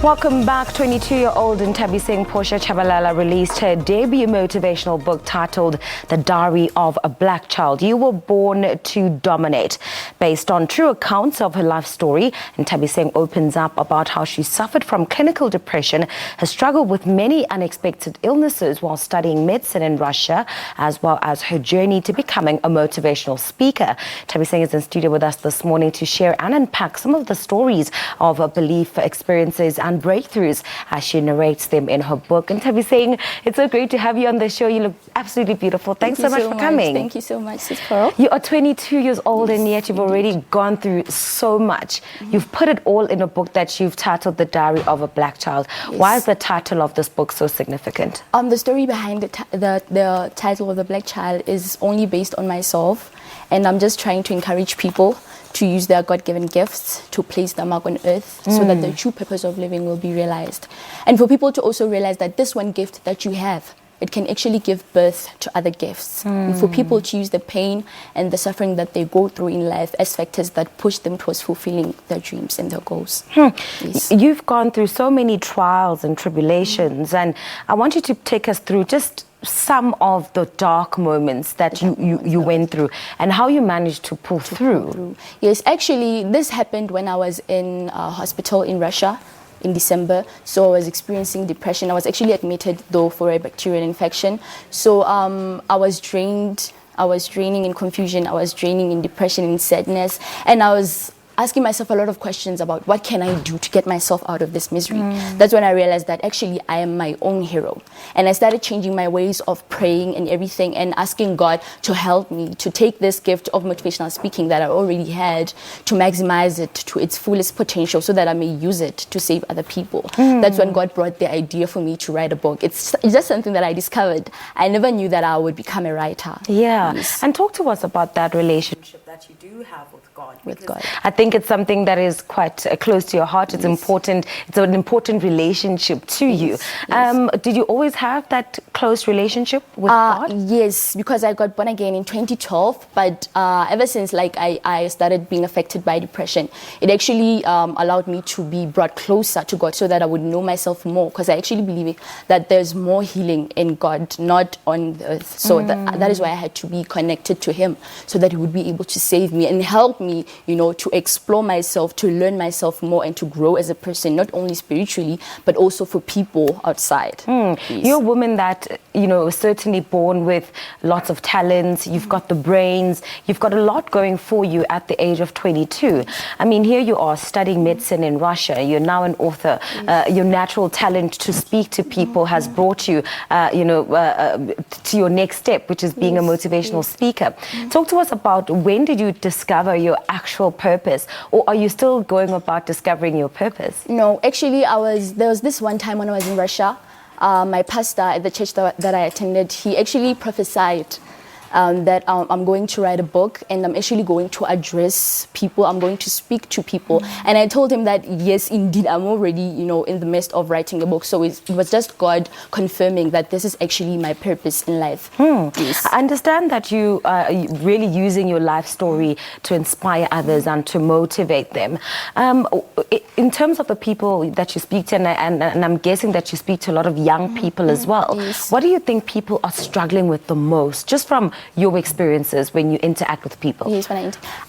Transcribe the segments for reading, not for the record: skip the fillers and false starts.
Welcome back. 22-year-old Nthabiseng Portia Tshabalala released her debut motivational book titled The Diary of a Black Child. You were born to dominate. Based on true accounts of her life story, Nthabiseng opens up about how she suffered from clinical depression, has struggled with many unexpected illnesses while studying medicine in Russia, as well as her journey to becoming a motivational speaker. Nthabiseng is in studio with us this morning to share and unpack some of the stories of her belief, experiences and breakthroughs as she narrates them in her book. And Nthabiseng, it's so great to have you on the show. You look absolutely beautiful. Thanks so much for coming. Thank you so much, Sis Pearl. You are 22 years old, and yet you've already gone through so much. You've put it all in a book that you've titled The Diary of a Black Child. Why is the title of this book so significant? The story behind the title of The Black Child is only based on myself, and I'm just trying to encourage people to use their God-given gifts to place their mark on earth so that the true purpose of living will be realized. And for people to also realize that this one gift that you have, it can actually give birth to other gifts. And for people to use the pain and the suffering that they go through in life as factors that push them towards fulfilling their dreams and their goals. Yes. You've gone through so many trials and tribulations, and I want you to take us through just some of the dark moments that you went through and how you managed to pull through. Yes, actually, this happened when I was in a hospital in Russia in December. So I was experiencing depression. I was actually admitted though for a bacterial infection. So I was drained. I was draining in confusion. I was draining in depression and sadness. And I was asking myself a lot of questions about what can I do to get myself out of this misery. That's when I realized that actually I am my own hero. And I started changing my ways of praying and everything and asking God to help me to take this gift of motivational speaking that I already had, to maximize it to its fullest potential so that I may use it to save other people. That's when God brought the idea for me to write a book. It's just something that I discovered. I never knew that I would become a writer. Yeah. Yes. And talk to us about that relationship that you do have with God. With God. I think it's something that is quite close to your heart. It's important. It's an important relationship to you. Did you always have that close relationship with God? Yes, because I got born again in 2012. But ever since I started being affected by depression, it actually allowed me to be brought closer to God so that I would know myself more. Because I actually believe that there's more healing in God, not on the earth. So that is why I had to be connected to Him so that He would be able to save me and help me, to explore myself, to learn myself more and to grow as a person, not only spiritually, but also for people outside. Yes. You're a woman that, certainly born with lots of talents. You've got the brains. You've got a lot going for you at the age of 22. I mean, here you are studying medicine in Russia. You're now an author. Your natural talent to speak to people has brought you, to your next step, which is being a motivational speaker. Talk to us about when did you discover your actual purpose, or are you still going about discovering your purpose? No, actually, there was this one time when I was in Russia. My pastor at the church that I attended, he actually prophesied that I'm going to write a book and I'm actually going to address people. I'm going to speak to people. And I told him that, yes, indeed, I'm already, in the midst of writing a book. So it was just God confirming that this is actually my purpose in life. Yes. I understand that you are really using your life story to inspire others and to motivate them. In terms of the people that you speak to, and I'm guessing that you speak to a lot of young people as well, what do you think people are struggling with the most, just from your experiences when you interact with people? Yes,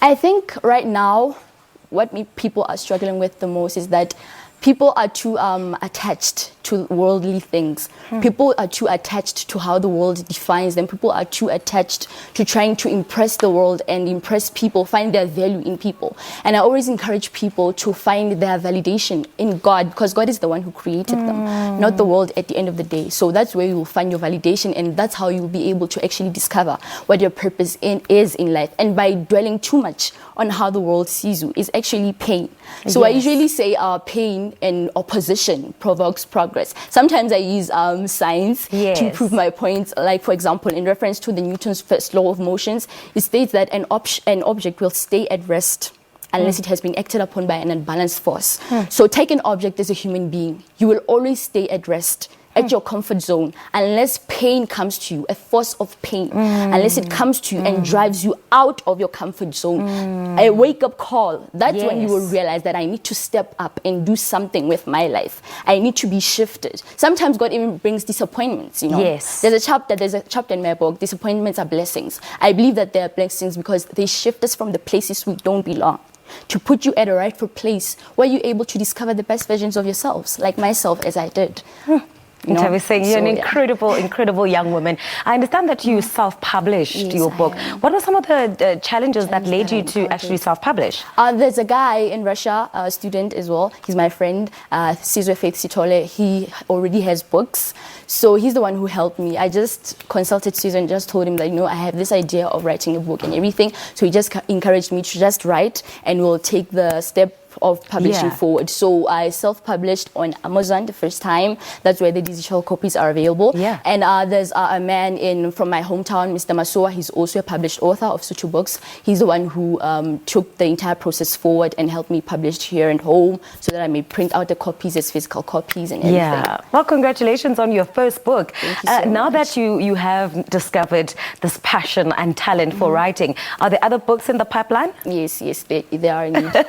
I think right now what people are struggling with the most is that people are too attached to worldly things. People are too attached to how the world defines them. People are too attached to trying to impress the world and impress people, find their value in people. And I always encourage people to find their validation in God, because God is the one who created them, not the world at the end of the day. So that's where you will find your validation, and that's how you'll be able to actually discover what your purpose is in life. And by dwelling too much on how the world sees you is actually pain. So I usually say pain and opposition provokes progress. Sometimes I use science to prove my points. Like, for example, in reference to the Newton's first law of motions, it states that an object will stay at rest unless it has been acted upon by an unbalanced force. So take an object as a human being. You will always stay at rest at your comfort zone unless pain comes to you, a force of pain, unless it comes to you and drives you out of your comfort zone. A wake-up call. That's when you will realize that I need to step up and do something with my life. I need to be shifted. Sometimes God even brings disappointments, you know. Yes. There's a chapter in my book, Disappointments Are Blessings. I believe that they are blessings because they shift us from the places we don't belong to put you at a rightful place where you're able to discover the best versions of yourselves, like myself, as I did. Nthabiseng, you're an incredible young woman. I understand that you self-published your book. What were some of the challenges that led you to actually self-publish? There's a guy in Russia, a student as well. He's my friend, Sizwe Faith Sitole. He already has books. So he's the one who helped me. I just consulted Sizwe and just told him that, I have this idea of writing a book and everything. So he just encouraged me to just write, and we'll take the step of publishing forward. So I self-published on Amazon the first time. That's where the digital copies are available. And there's a man from my hometown, Mr. Masua. He's also a published author of Suchu books. He's the one who took the entire process forward and helped me publish here at home so that I may print out the copies as physical copies and everything. Well, congratulations on your first book. Thank you so now much. that you have discovered this passion and talent for writing, are there other books in the pipeline? Yes, they are indeed.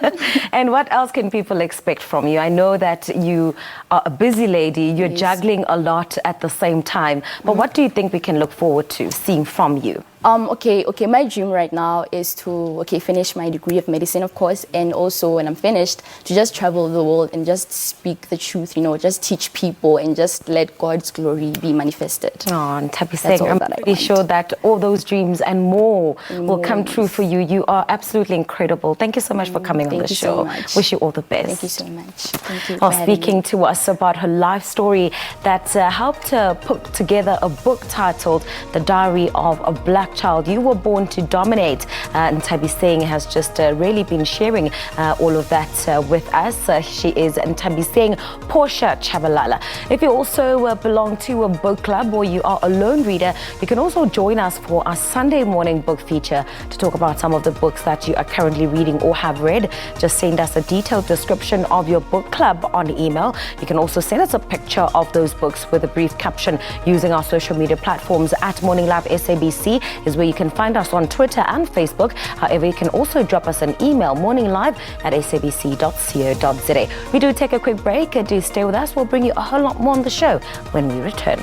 And what else can people expect from you? I know that you are a busy lady. You're juggling a lot at the same time. But what do you think we can look forward to seeing from you? Okay. My dream right now is to finish my degree of medicine, of course, and also when I'm finished, to just travel the world and just speak the truth, just teach people and just let God's glory be manifested. Nthabiseng, I'm pretty sure that all those dreams and more will come true for you. You are absolutely incredible. Thank you so much for coming on the show. So much. Wish you all the best. Thank you so much. Thank you. Well, speaking to us about her life story that helped her put together a book titled The Diary of a Black Child. You were born to dominate. Nthabiseng has just really been sharing all of that with us. She is Nthabiseng Portia Tshabalala. If you also belong to a book club or you are a lone reader, you can also join us for our Sunday morning book feature to talk about some of the books that you are currently reading or have read. Just send us a detailed description of your book club on email. You can also send us a picture of those books with a brief caption using our social media platforms at Morning Live SABC is where you can find us on Twitter and Facebook. However, you can also drop us an email, morninglive@sabc.co.za. We do take a quick break. Do stay with us. We'll bring you a whole lot more on the show when we return.